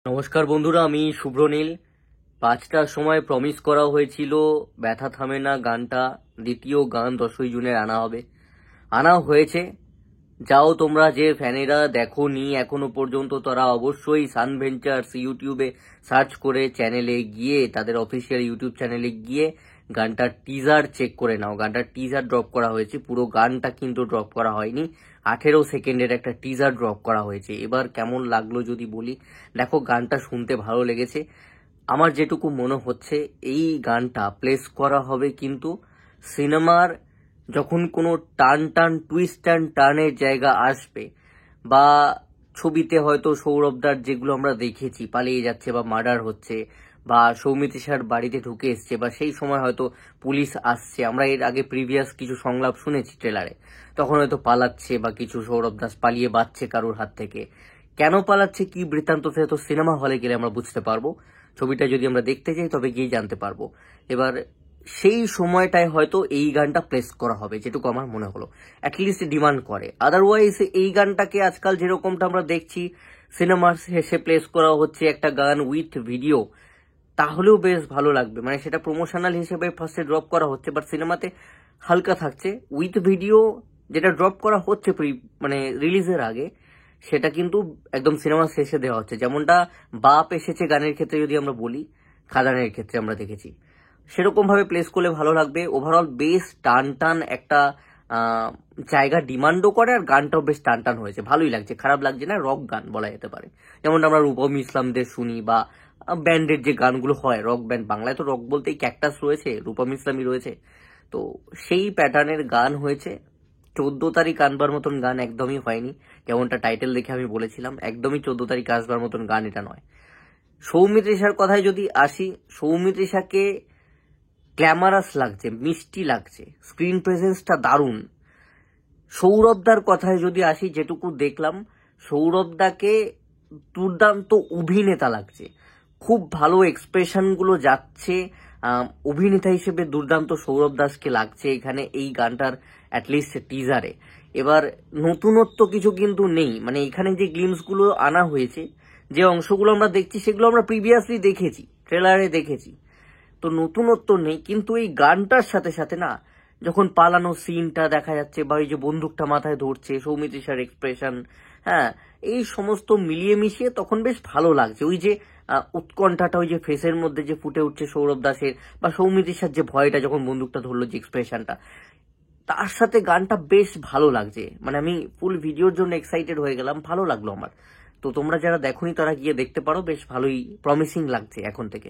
নমস্কার বন্ধুরা, আমি শুভ্রনীল। 5টার সময় প্রমিস করা হয়েছিল ব্যথা থামে না গানটা দ্বিতীয় গান 10ই জুনের আনা হয়েছে। যাও তোমরা যে ফ্যানেরা দেখো নি এখনো পর্যন্ত, তারা অবশ্যই সানভেঞ্চার্স ইউটিউবে সার্চ করে চ্যানেলে গিয়ে, তাদের অফিসিয়াল ইউটিউব চ্যানেলে গিয়ে গানটার টিজার চেক করে নাও। গানটার টিজার ড্রপ করা হয়েছে, পুরো গানটা কিন্তু ড্রপ করা হয়নি। 18 সেকেন্ডের একটা টিজার ড্রপ করা হয়েছে। এবার কেমন লাগলো যদি বলি, দেখো গানটা শুনতে ভালো লেগেছে। আমার যেটুকু মনে হচ্ছে এই গানটা প্লেস করা হবে কিন্তু সিনেমার যখন কোনো টুইস্ট অ্যান্ড টার্নের জায়গা আসবে, বা ছবিতে হয়তো সৌরভদার যেগুলো আমরা দেখেছি পালিয়ে যাচ্ছে বা মার্ডার হচ্ছে, বা সৌমিত্রিষার বাড়িতে ঢুকে এসছে, বা সেই সময় হয়তো পুলিশ আসছে, আমরা এর আগে প্রিভিয়াস কিছু সংলাপ শুনেছি ট্রেলারে, তখন হয়তো পালাচ্ছে বা কিছু সৌরভ দাস পালিয়ে বাঁচছে কারোর হাত থেকে। কেন পালাচ্ছে, কি বৃত্তান্ত, সেটা তো সিনেমা হলে গেলে আমরা বুঝতে পারবো। ছবিটা যদি আমরা দেখতে যাই তবে গিয়ে জানতে পারবো। এবার সেই সময়টায় হয়তো এই গানটা প্লেস করা হবে, যেটুকু আমার মনে হলো, অ্যাটলিস্ট ডিমান্ড করে। আদারওয়াইজ এই গানটাকে আজকাল যেরকমটা আমরা দেখছি সিনেমার শেষে প্লেস করা হচ্ছে একটা গান উইথ ভিডিও, তাহলেও বেশ ভালো লাগবে। মানে সেটা প্রমোশনাল হিসেবে ফার্স্টে ড্রপ করা হচ্ছে, বাট সিনেমাতে হালকা থাকছে। উইথ ভিডিও যেটা ড্রপ করা হচ্ছে মানে রিলিজের আগে, সেটা কিন্তু একদম সিনেমার শেষে দেওয়া হচ্ছে। যেমনটা বাপ এসেছে গানের ক্ষেত্রে যদি আমরা বলি, খাদানের ক্ষেত্রে আমরা দেখেছি, সেরকম ভাবে প্লেস করলে ভালো লাগবে। ওভারঅল বেশ টান একটা জায়গা ডিমান্ডও করে, আর গানটাও বেশ টান হয়েছে, ভালোই লাগছে, খারাপ লাগছে না। রক গান বলা যেতে পারে, যেমন আমরা রূপম ইসলামদের শুনি, বা ব্যান্ডের যে গানগুলো হয়, রক ব্যান্ড। বাংলায় তো রক বলতেই ক্যাকটাস রয়েছে, রূপম ইসলামই রয়েছে, তো সেই প্যাটার্নের গান হয়েছে। 14 তারিখ আনবার মতন গান একদমই হয়নি, যেমনটা টাইটেল দেখে আমি বলেছিলাম, একদমই 14 তারিখ আসবার মতন গান এটা নয়। সৌমিত্রিষার কথায় যদি আসি, সৌমিত্রিষাকে গ্ল্যামারাস লাগছে, মিষ্টি লাগছে, স্ক্রিন প্রেজেন্সটা দারুণ। সৌরভদার কথায় যদি আসি, যেটুকু দেখলাম, সৌরভদাকে দুর্দান্ত অভিনেতা লাগছে, খুব ভালো এক্সপ্রেশনগুলো যাচ্ছে। অভিনেতা হিসেবে দুর্দান্ত সৌরভ দাসকে লাগছে এখানে এই গানটার অ্যাটলিস্ট টিজারে। এবার নতুনত্ব কিছু কিন্তু নেই, মানে এখানে যে গ্লিমসগুলো আনা হয়েছে, যে অংশগুলো আমরা দেখছি, সেগুলো আমরা প্রিভিয়াসলি দেখেছি, ট্রেলারে দেখেছি, তো নতুনত্ব নেই। কিন্তু এই গানটার সাথে সাথে না, যখন পালানো সিনটা দেখা যাচ্ছে, বা ওই যে বন্দুকটা মাথায় ধরছে, সৌমিত্রিষার এক্সপ্রেশন, হ্যাঁ, এই সমস্ত মিলিয়ে মিশিয়ে তখন বেশ ভালো লাগছে। ওই যে উৎকণ্ঠাটা ওই যে ফেসের মধ্যে যে ফুটে উঠছে সৌরভ দাসের, বা সৌমিত্রিষার যে ভয়টা যখন বন্দুকটা ধরলো, যে এক্সপ্রেশনটা, তার সাথে গানটা বেশ ভালো লাগছে। মানে আমি ফুল ভিডিওর জন্য এক্সাইটেড হয়ে গেলাম, ভালো লাগলো আমার। তো তোমরা যারা দেখোনি তারা গিয়ে দেখতে পারো, বেশ ভালোই প্রমিসিং লাগছে এখন থেকে।